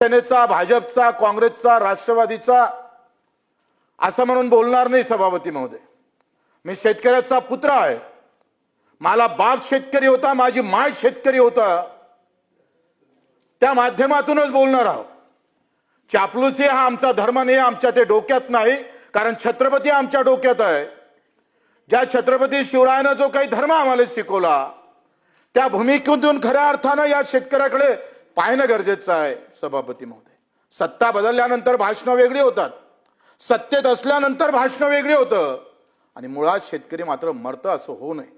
सेनेचा, भाजपचा, काँग्रेसचा, राष्ट्रवादीचा असं म्हणून बोलणार नाही सभापती महोदय। मी शेतकऱ्याचा पुत्र आहे। मला बाप शेतकरी होता, माझी माय शेतकरी होता, त्या माध्यमातूनच बोलणार आहोत। चापलुसी हा आमचा धर्म नाही, आमच्या ते डोक्यात नाही, कारण छत्रपती आमच्या डोक्यात आहे। ज्या छत्रपती शिवरायाने जो काही धर्म आम्हाला शिकवला त्या भूमिकेतून खऱ्या अर्थानं या शेतकऱ्याकडे पाहणं गरजेचं आहे सभापती महोदय। सत्ता बदलल्यानंतर भाषणं वेगळी होतात, सत्तेत असल्यानंतर भाषणं वेगळी होतं, आणि मुळात शेतकरी मात्र मरतं असं होऊ नये।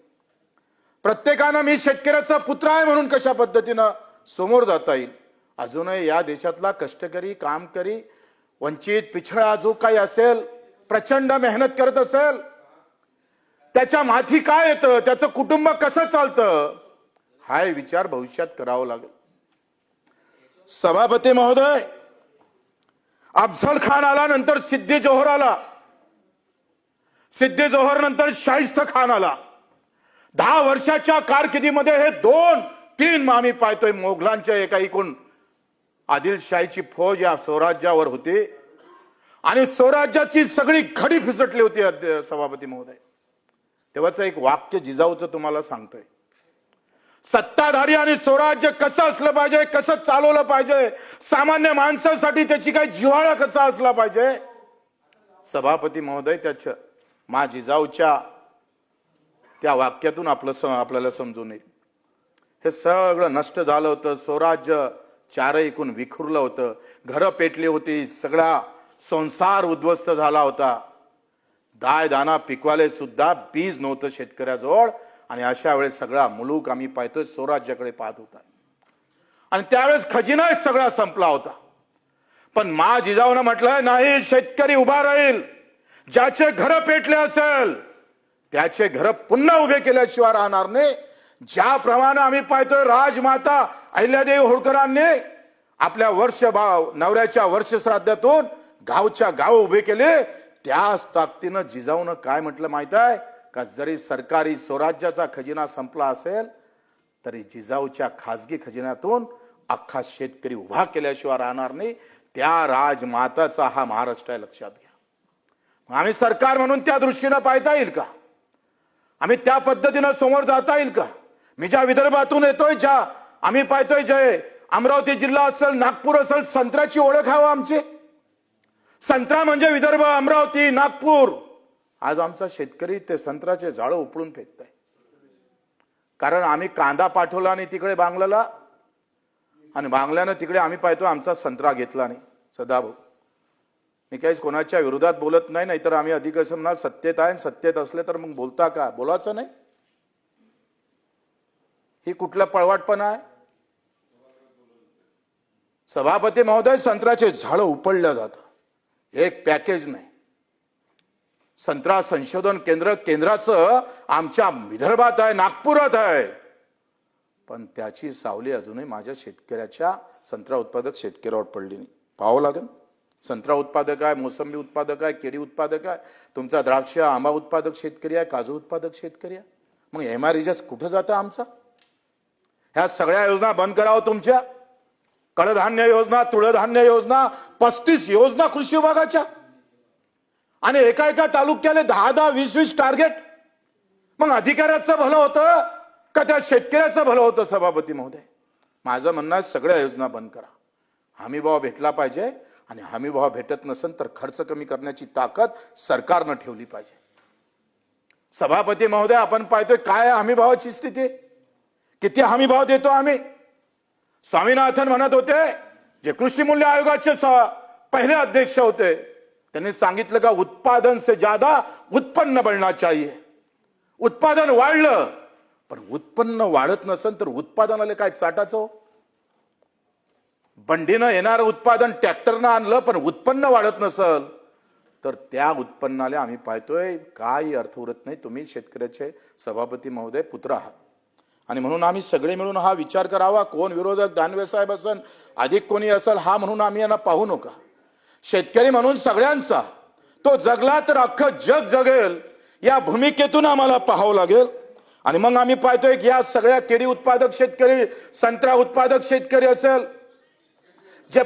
प्रत्येकानं मी शेतकऱ्याचा पुत्र आहे म्हणून कशा पद्धतीनं समोर जाता येईल। अजूनही या देशातला कष्टकरी, कामकरी, वंचित, पिछळा जो काही असेल, प्रचंड मेहनत करत असेल, त्याच्या माथी काय येतं, त्याचं कुटुंब कसं चालतं, हा विचार भविष्यात करावा लागेल। सभापती महोदय, अफजल खान आला, नंतर सिद्दी जोहर आला, सिद्दी जोहर नंतर शाहिस्ता खान आला। 10 वर्षाच्या कारकिर्दीमध्ये हे 2-3 आम्ही पाहतोय मोगलांच्या एका एकूण आदिलशाहीची फौज या स्वराज्यावर होती, आणि स्वराज्याची सगळी घडी फिसटली होती सभापती महोदय। तेव्हाच एक वाक्य जिजाऊचं तुम्हाला सांगतोय, सत्ताधारी आणि स्वराज्य कसं असलं पाहिजे, कसं चालवलं पाहिजे, सामान्य माणसासाठी त्याची काही जिव्हाळा कसा असला पाहिजे। सभापती महोदय, त्याच्या मा जिजाऊच्या त्या वाक्यातून आपल्याला समजून येईल। हे सगळं नष्ट झालं होतं, स्वराज्य चारैकून विखुरलं होतं, घरं पेटली होती, सगळा संसार उद्ध्वस्त झाला होता। दाय दाना पिकवाले सुद्धा बीज नव्हतं शेतकऱ्याजवळ, आणि अशा वेळेस सगळा मुलूक आम्ही पाहतोय स्वराज्याकडे पाहत होता, आणि त्यावेळेस खजिना सगळा संपला होता। पण मा जिजाऊनं म्हटलं नाही, शेतकरी उभा राहील, ज्याचे घर पेटले असेल त्याचे घर पुन्हा उभे केल्याशिवाय राहणार नाही। ज्याप्रमाणे आम्ही पाहतोय राजमाता अहिल्यादेवी होळकरांनी आपल्या नवऱ्याच्या वर्षश्राद्धातून गावच्या गाव उभे केले, त्याच ताकदीनं जिजाऊनं काय म्हटलं माहित आहे का, जरी सरकारी स्वराज्याचा खजिना संपला असेल तरी जिजाऊच्या खासगी खजिन्यातून अख्खा शेतकरी उभा केल्याशिवाय राहणार नाही। त्या राजमाताचा हा महाराष्ट्र आहे, लक्षात घ्या। आम्ही सरकार म्हणून त्या दृष्टीनं पाहता येईल का, आम्ही त्या पद्धतीनं समोर जाता येईल का। मी ज्या विदर्भातून येतोय, ज्या आम्ही पाहतोय, जे अमरावती जिल्हा असेल, नागपूर असेल, संत्र्याची ओळख आहे आमची। संत्रा म्हणजे विदर्भ, अमरावती, नागपूर। आज आमचा शेतकरी ते संत्र्याचे झाडं उपळून फेकताय, कारण आम्ही कांदा पाठवला नाही तिकडे बांगलाला, आणि बांगल्यानं तिकडे आम्ही पाहतो आमचा संत्रा घेतला नाही। सदाभाऊ, मी काहीच कोणाच्या विरोधात बोलत नाही, नाहीतर आम्ही अधिक असं म्हणणार सत्तेत आहे, सत्तेत असले तर मग बोलता का, बोलायचं नाही। ही कुठला पळवाटपणा आहे सभापती महोदय। संत्र्याचे झाडं उपळल्या जातात, एक पॅकेज नाही। संत्रा संशोधन केंद्राचं आमच्या विदर्भात आहे, नागपुरात आहे, पण त्याची सावली अजूनही माझ्या शेतकऱ्याच्या, संत्रा उत्पादक शेतकऱ्यावर पडली नाही। पाहावं लागेल, संत्रा उत्पादक आहे, मोसंबी उत्पादक आहे, केळी उत्पादक आहे, तुमचा द्राक्ष आंबा उत्पादक शेतकरी आहे, काजू उत्पादक शेतकरी आहे, मग एमआरईजच कुठं जातं आमचा। ह्या सगळ्या योजना बंद करावं तुमच्या, कडधान्य योजना, तुळधान्य योजना, 35 योजना कृषी विभागाच्या, आणि एका तालुक्याला 10-10, 20-20 टार्गेट। मग अधिकाऱ्याचं भलं होतं का त्या शेतकऱ्याचं भलं होतं सभापती महोदय। माझं म्हणणं आहे सगळ्या योजना बंद करा, हमी भाव भेटला पाहिजे, आणि हमी भाव भेटत नसेल तर खर्च कमी करण्याची ताकद सरकारनं ठेवली पाहिजे। सभापती महोदय, आपण पाहतोय काय हमी भावाची स्थिती, किती हमी भाव देतो आम्ही। स्वामीनाथन म्हणत होते, जे कृषी मूल्य आयोगाचे पहिले अध्यक्ष होते, त्यांनी सांगितलं का उत्पादन से ज्यादा उत्पन्न बढ़ना चाहिए। उत्पादन वाढलं, पण उत्पन्न वाढत नसेल तर उत्पादनाला काय चाटाचं। बंडीनं येणारं उत्पादन ट्रॅक्टरनं आणलं, पण उत्पन्न वाढत नसेल तर त्या उत्पन्नाला आम्ही पाहतोय काही अर्थ उरत नाही। तुम्ही शेतकऱ्याचे सभापती महोदय पुत्र आहात, आणि म्हणून आम्ही सगळे मिळून हा विचार करावा, कोण विरोधक, दानवे साहेब असेल, अधिक कोणी असेल, हा म्हणून आम्ही यांना पाहू नका। शेतकरी म्हणून सगळ्यांचा, तो जगला तर अख्खं जग जगेल, या भूमिकेतून आम्हाला पाहावं लागेल। आणि मग आम्ही पाहतोय की या सगळ्या केळी उत्पादक शेतकरी, संत्रा उत्पादक शेतकरी असेल, जे